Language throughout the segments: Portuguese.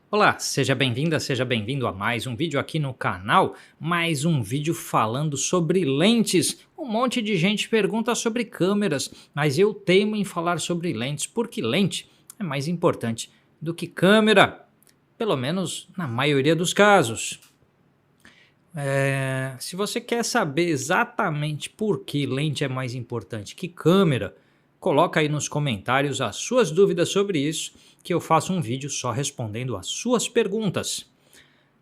Olá, seja bem-vinda, seja bem-vindo a mais um vídeo aqui no canal, mais um vídeo falando sobre lentes. Um monte de gente pergunta sobre câmeras, mas eu teimo em falar sobre lentes porque lente é mais importante do que câmera, pelo menos na maioria dos casos. Se você quer saber exatamente por que lente é mais importante que câmera, coloca aí nos comentários as suas dúvidas sobre isso, que eu faço um vídeo só respondendo as suas perguntas.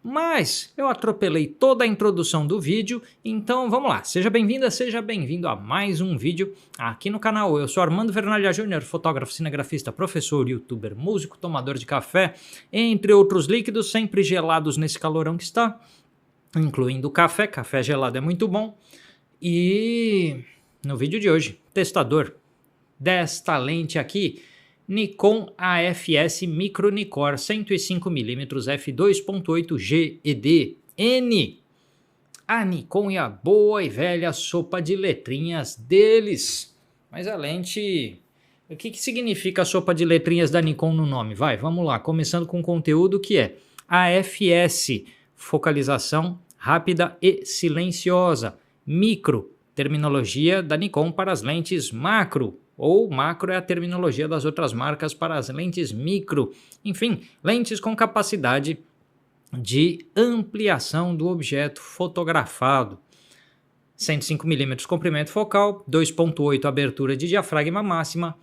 Mas eu atropelei toda a introdução do vídeo, então vamos lá. Seja bem-vinda, seja bem-vindo a mais um vídeo aqui no canal. Eu sou Armando Vernalha Júnior, fotógrafo, cinegrafista, professor, youtuber, músico, tomador de café, entre outros líquidos sempre gelados nesse calorão que está, incluindo café. Café gelado é muito bom. E no vídeo de hoje, testador desta lente aqui, Nikon AFS Micro Nikkor 105mm f2.8G ED N. A Nikon e a boa e velha sopa de letrinhas deles. Mas a lente... O que significa a sopa de letrinhas da Nikon no nome? Vamos lá, começando com o conteúdo que é AFS, focalização rápida e silenciosa. Micro, terminologia da Nikon para as lentes macro, ou macro é a terminologia das outras marcas para as lentes micro. Enfim, lentes com capacidade de ampliação do objeto fotografado. 105mm comprimento focal, 2.8 abertura de diafragma máxima,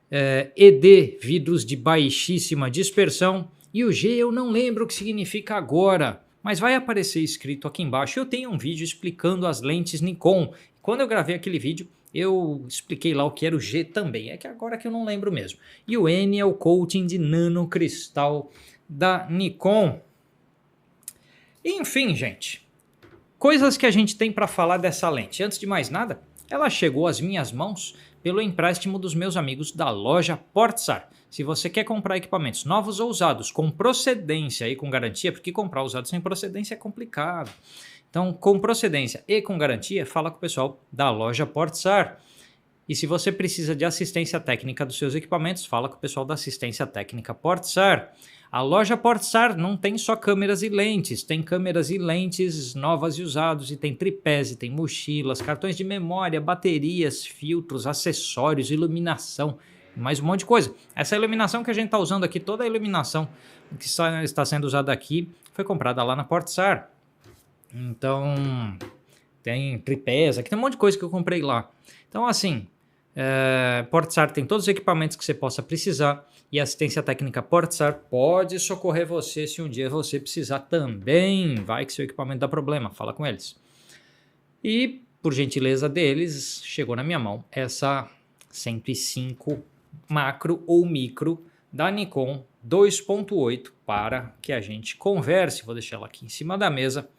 ED, vidros de baixíssima dispersão, e o G eu não lembro o que significa agora, mas vai aparecer escrito aqui embaixo. Eu tenho um vídeo explicando as lentes Nikon. Quando eu gravei aquele vídeo, eu expliquei lá o que era o G também, é que agora que eu não lembro mesmo. E o N é o coating de nanocristal da Nikon. Enfim, gente, coisas que a gente tem para falar dessa lente. Antes de mais nada, ela chegou às minhas mãos pelo empréstimo dos meus amigos da loja Portsar. Se você quer comprar equipamentos novos ou usados com procedência e com garantia, porque comprar usado sem procedência é complicado. Então, com procedência e com garantia, fala com o pessoal da loja Portsar. E se você precisa de assistência técnica dos seus equipamentos, fala com o pessoal da assistência técnica Portsar. A loja Portsar não tem só câmeras e lentes, tem câmeras e lentes novas e usados, e tem tripés, e tem mochilas, cartões de memória, baterias, filtros, acessórios, iluminação, mais um monte de coisa. Essa iluminação que a gente está usando aqui, toda a iluminação que está sendo usada aqui, foi comprada lá na Portsar. Então, tem tripés, aqui tem um monte de coisa que eu comprei lá. Então, assim, Portsar tem todos os equipamentos que você possa precisar, e a assistência técnica Portsar pode socorrer você se um dia você precisar também. Vai que seu equipamento dá problema, fala com eles. E, por gentileza deles, chegou na minha mão essa 105 macro ou micro da Nikon 2.8 para que a gente converse. Vou deixar ela aqui em cima da mesa.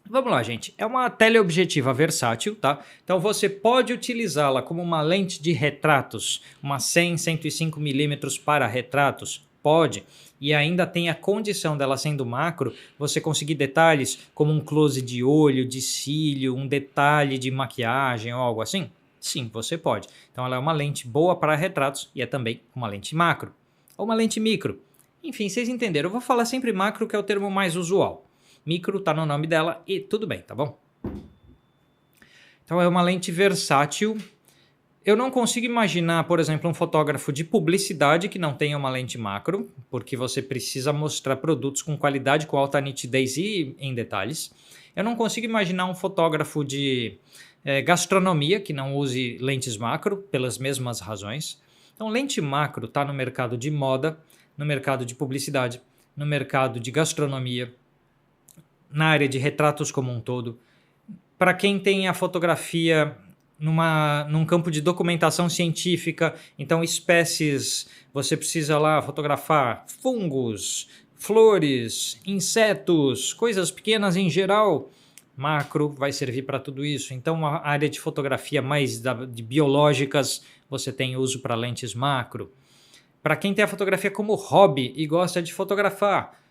Vamos lá, gente. É uma teleobjetiva versátil, tá? Então você pode utilizá-la como uma lente de retratos, uma 100, 105mm para retratos, pode. E ainda tem a condição dela sendo macro, você conseguir detalhes como um close de olho, de cílio, um detalhe de maquiagem ou algo assim? Sim, você pode. Então ela é uma lente boa para retratos e é também uma lente macro. Ou uma lente micro. Enfim, vocês entenderam. Eu vou falar sempre macro, que é o termo mais usual. Micro tá no nome dela e tudo bem, tá bom? Então é uma lente versátil. Eu não consigo imaginar, por exemplo, um fotógrafo de publicidade que não tenha uma lente macro, porque você precisa mostrar produtos com qualidade, com alta nitidez e em detalhes. Eu não consigo imaginar um fotógrafo de gastronomia que não use lentes macro, pelas mesmas razões. Então, lente macro está no mercado de moda, no mercado de publicidade, no mercado de gastronomia, na área de retratos como um todo. Para quem tem a fotografia num campo de documentação científica, então espécies, você precisa lá fotografar fungos, flores, insetos, coisas pequenas em geral, macro vai servir para tudo isso. Então a área de fotografia mais de biológicas, você tem uso para lentes macro. Para quem tem a fotografia como hobby e gosta de fotografar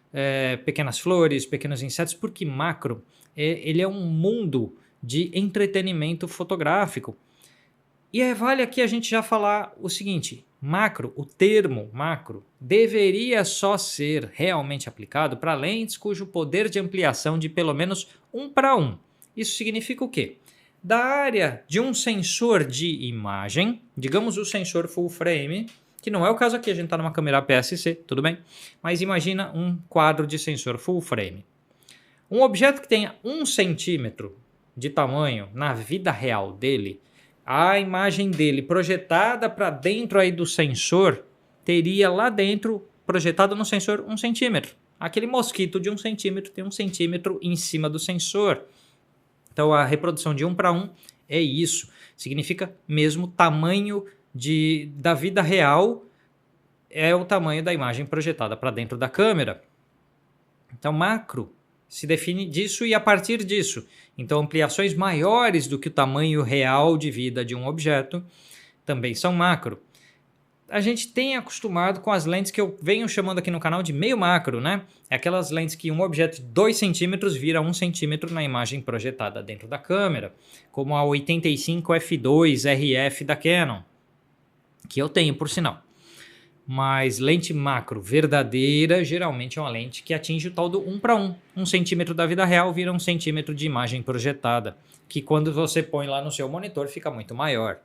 pequenas flores, pequenos insetos, porque macro ele é um mundo de entretenimento fotográfico. E vale aqui a gente já falar o seguinte, Macro, o termo macro, deveria só ser realmente aplicado para lentes cujo poder de ampliação de pelo menos 1:1. Isso significa o quê? Da área de um sensor de imagem, digamos o sensor full frame, que não é o caso aqui, a gente está numa câmera APS-C, tudo bem? Mas imagina um quadro de sensor full frame. Um objeto que tenha 1 centímetro de tamanho na vida real dele, a imagem dele projetada para dentro aí do sensor teria lá dentro, projetado no sensor, 1 centímetro. Aquele mosquito de 1 centímetro tem 1 centímetro em cima do sensor. Então a reprodução de 1:1 é isso. Significa mesmo tamanho da vida real é o tamanho da imagem projetada para dentro da câmera. Então macro se define disso e a partir disso. Então ampliações maiores do que o tamanho real de vida de um objeto também são macro. A gente tem acostumado com as lentes que eu venho chamando aqui no canal de meio macro, né? É aquelas lentes que um objeto de 2 centímetros vira 1 centímetro na imagem projetada dentro da câmera, como a 85 f2 RF da Canon, que eu tenho por sinal. Mas lente macro verdadeira geralmente é uma lente que atinge o tal do 1:1. 1 centímetro da vida real vira 1 centímetro de imagem projetada, que quando você põe lá no seu monitor fica muito maior.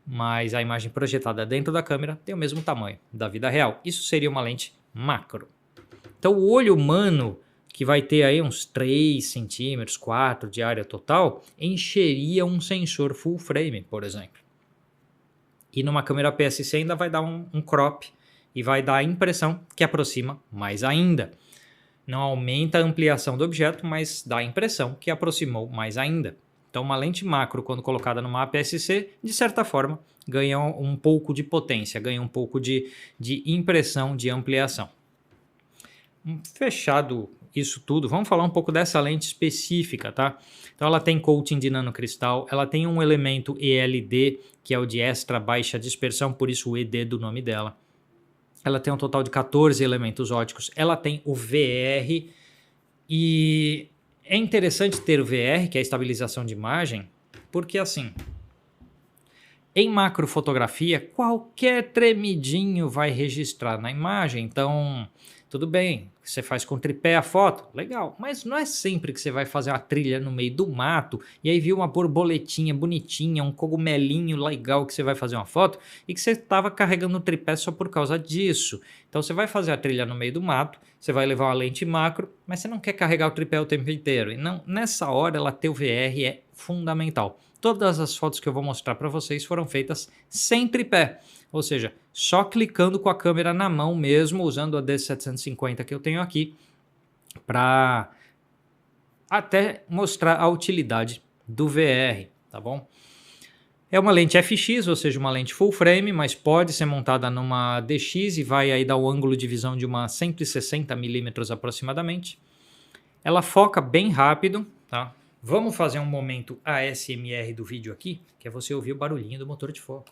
Mas a imagem projetada dentro da câmera tem o mesmo tamanho da vida real. Isso seria uma lente macro. Então o olho humano, que vai ter aí uns 3 centímetros, 4 de área total, encheria um sensor full frame, por exemplo. E numa câmera APS-C ainda vai dar um crop e vai dar a impressão que aproxima mais ainda. Não aumenta a ampliação do objeto, mas dá a impressão que aproximou mais ainda. Então uma lente macro, quando colocada numa APS-C, de certa forma, ganha um pouco de potência, ganha um pouco de impressão de ampliação. Fechado isso tudo, vamos falar um pouco dessa lente específica, tá? Então ela tem coating de nanocristal, ela tem um elemento ELD, que é o de extra baixa dispersão, por isso o ED do nome dela. Ela tem um total de 14 elementos ópticos, ela tem o VR e é interessante ter o VR, que é a estabilização de imagem, porque assim, em macrofotografia, qualquer tremidinho vai registrar na imagem, então tudo bem, você faz com tripé a foto, legal, mas não é sempre que você vai fazer uma trilha no meio do mato e aí viu uma borboletinha bonitinha, um cogumelinho legal que você vai fazer uma foto e que você estava carregando o tripé só por causa disso. Então você vai fazer a trilha no meio do mato, você vai levar uma lente macro, mas você não quer carregar o tripé o tempo inteiro. E não, nessa hora ela ter o VR é fundamental. Todas as fotos que eu vou mostrar para vocês foram feitas sem tripé, ou seja, só clicando com a câmera na mão mesmo, usando a D750 que eu tenho aqui, para até mostrar a utilidade do VR, tá bom? É uma lente FX, ou seja, uma lente full frame, mas pode ser montada numa DX e vai aí dar o ângulo de visão de uma 160 milímetros aproximadamente. Ela foca bem rápido, tá? Vamos fazer um momento ASMR do vídeo aqui, que é você ouvir o barulhinho do motor de foco.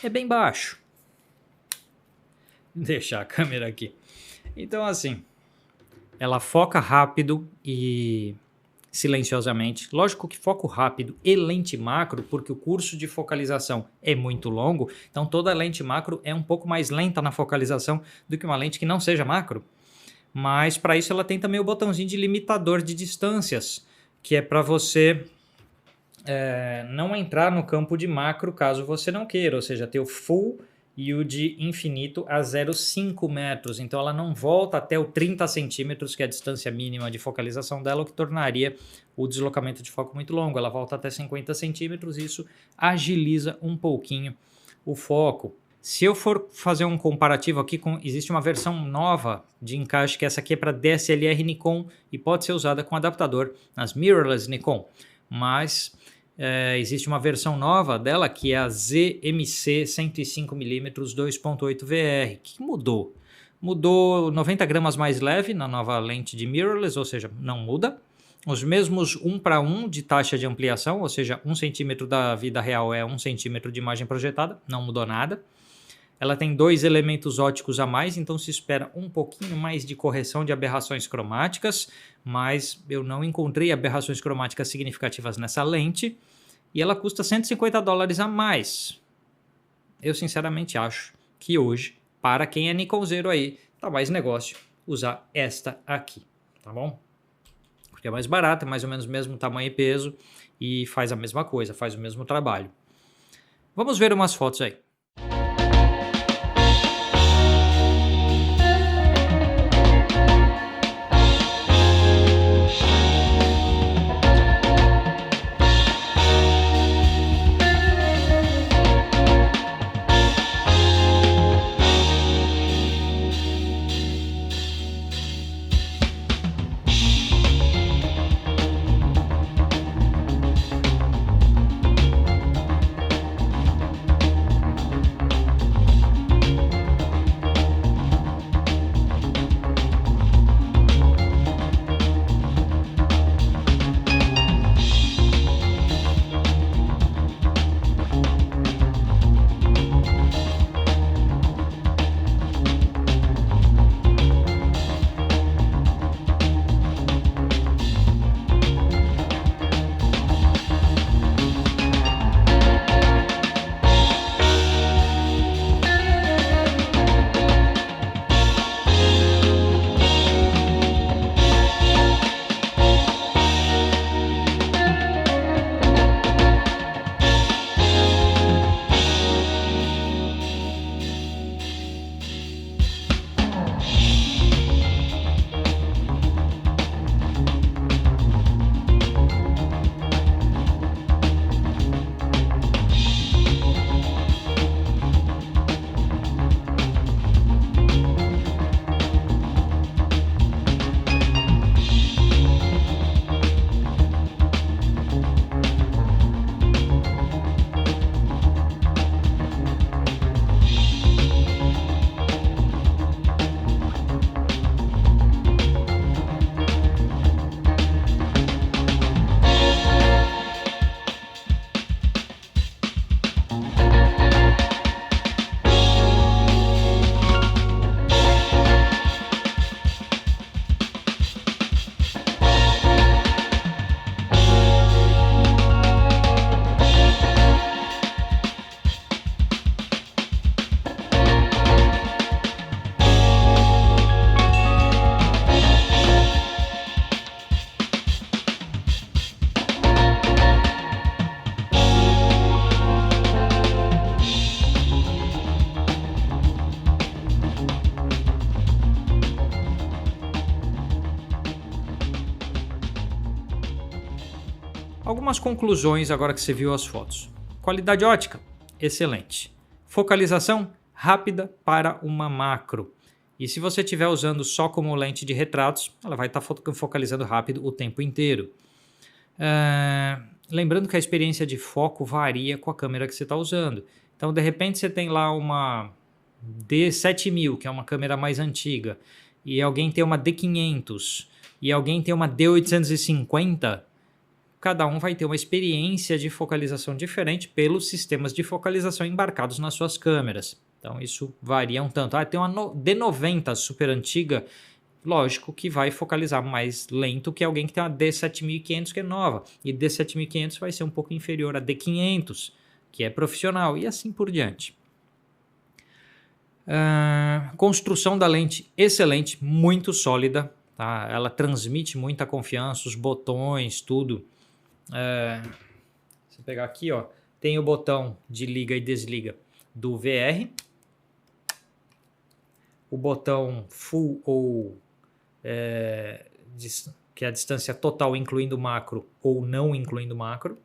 É bem baixo. Vou deixar a câmera aqui. Então assim, ela foca rápido e silenciosamente. Lógico que foco rápido e lente macro, porque o curso de focalização é muito longo, então toda lente macro é um pouco mais lenta na focalização do que uma lente que não seja macro. Mas para isso ela tem também o botãozinho de limitador de distâncias, que é para você não entrar no campo de macro caso você não queira, ou seja, ter o full e o de infinito a 0,5 metros. Então ela não volta até o 30 centímetros, que é a distância mínima de focalização dela, o que tornaria o deslocamento de foco muito longo. Ela volta até 50 centímetros e isso agiliza um pouquinho o foco. Se eu for fazer um comparativo aqui, existe uma versão nova de encaixe, que essa aqui é para DSLR Nikon e pode ser usada com adaptador nas mirrorless Nikon, mas existe uma versão nova dela que é a ZMC 105mm 2.8 VR, que mudou. Mudou 90 gramas mais leve na nova lente de mirrorless, ou seja, não muda. Os mesmos 1:1 de taxa de ampliação, ou seja, 1 centímetro da vida real é 1 centímetro de imagem projetada, não mudou nada. Ela tem 2 elementos ópticos a mais, então se espera um pouquinho mais de correção de aberrações cromáticas, mas eu não encontrei aberrações cromáticas significativas nessa lente, e ela custa $150 a mais. Eu sinceramente acho que hoje, para quem é Nikonzeiro aí, tá mais negócio usar esta aqui, tá bom? Porque é mais barata, é mais ou menos o mesmo tamanho e peso e faz a mesma coisa, faz o mesmo trabalho. Vamos ver umas fotos aí. Algumas conclusões agora que você viu as fotos. Qualidade ótica, excelente. Focalização, rápida para uma macro. E se você estiver usando só como lente de retratos, ela vai estar focalizando rápido o tempo inteiro. Lembrando que a experiência de foco varia com a câmera que você está usando. Então, de repente, você tem lá uma D7000, que é uma câmera mais antiga, e alguém tem uma D500, e alguém tem uma D850, cada um vai ter uma experiência de focalização diferente pelos sistemas de focalização embarcados nas suas câmeras. Então isso varia um tanto. Tem uma D90 super antiga, lógico que vai focalizar mais lento que alguém que tem uma D7500 que é nova. E D7500 vai ser um pouco inferior a D500, que é profissional, e assim por diante. Construção da lente excelente, muito sólida. Tá? Ela transmite muita confiança, os botões, tudo. Se pegar aqui, ó, tem o botão de liga e desliga do VR, o botão full ou que é a distância total incluindo macro ou não incluindo macro,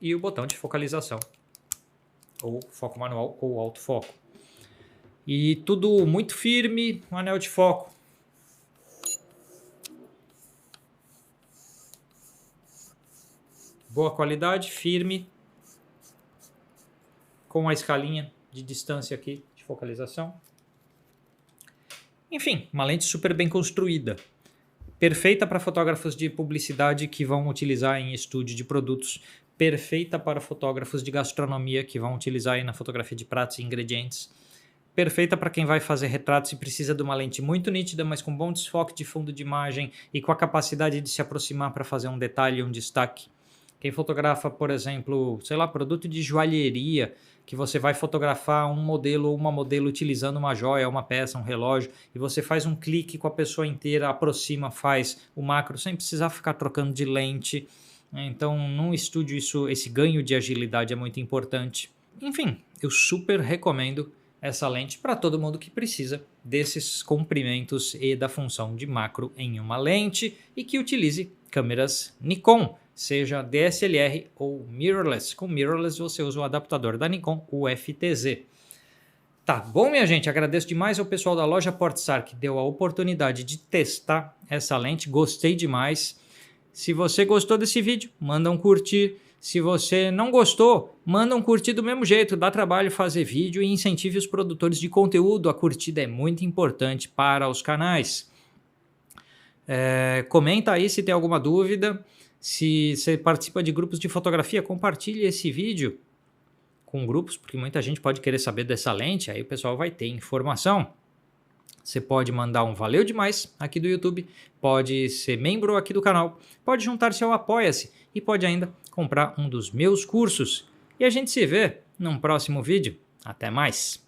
e o botão de focalização, ou foco manual ou autofoco. E tudo muito firme, um anel de foco. Boa qualidade, firme, com a escalinha de distância aqui de focalização. Enfim, uma lente super bem construída. Perfeita para fotógrafos de publicidade que vão utilizar em estúdio de produtos perfeita para fotógrafos de gastronomia que vão utilizar aí na fotografia de pratos e ingredientes. Perfeita para quem vai fazer retratos e precisa de uma lente muito nítida, mas com bom desfoque de fundo de imagem e com a capacidade de se aproximar para fazer um detalhe, um destaque. Quem fotografa, por exemplo, sei lá, produto de joalheria, que você vai fotografar um modelo ou uma modelo utilizando uma joia, uma peça, um relógio, e você faz um clique com a pessoa inteira, aproxima, faz o macro, sem precisar ficar trocando de lente. Então, num estúdio, esse ganho de agilidade é muito importante. Enfim, eu super recomendo essa lente para todo mundo que precisa desses comprimentos e da função de macro em uma lente e que utilize câmeras Nikon, seja DSLR ou mirrorless. Com mirrorless você usa o adaptador da Nikon, o FTZ. Tá bom, minha gente? Agradeço demais ao pessoal da loja Portsar que deu a oportunidade de testar essa lente. Gostei demais. Se você gostou desse vídeo, manda um curtir. Se você não gostou, manda um curtir do mesmo jeito. Dá trabalho fazer vídeo e incentive os produtores de conteúdo. A curtida é muito importante para os canais. Comenta aí se tem alguma dúvida. Se você participa de grupos de fotografia, compartilhe esse vídeo com grupos, porque muita gente pode querer saber dessa lente, aí o pessoal vai ter informação. Você pode mandar um valeu demais aqui do YouTube, pode ser membro aqui do canal, pode juntar-se ao Apoia-se e pode ainda comprar um dos meus cursos. E a gente se vê num próximo vídeo. Até mais!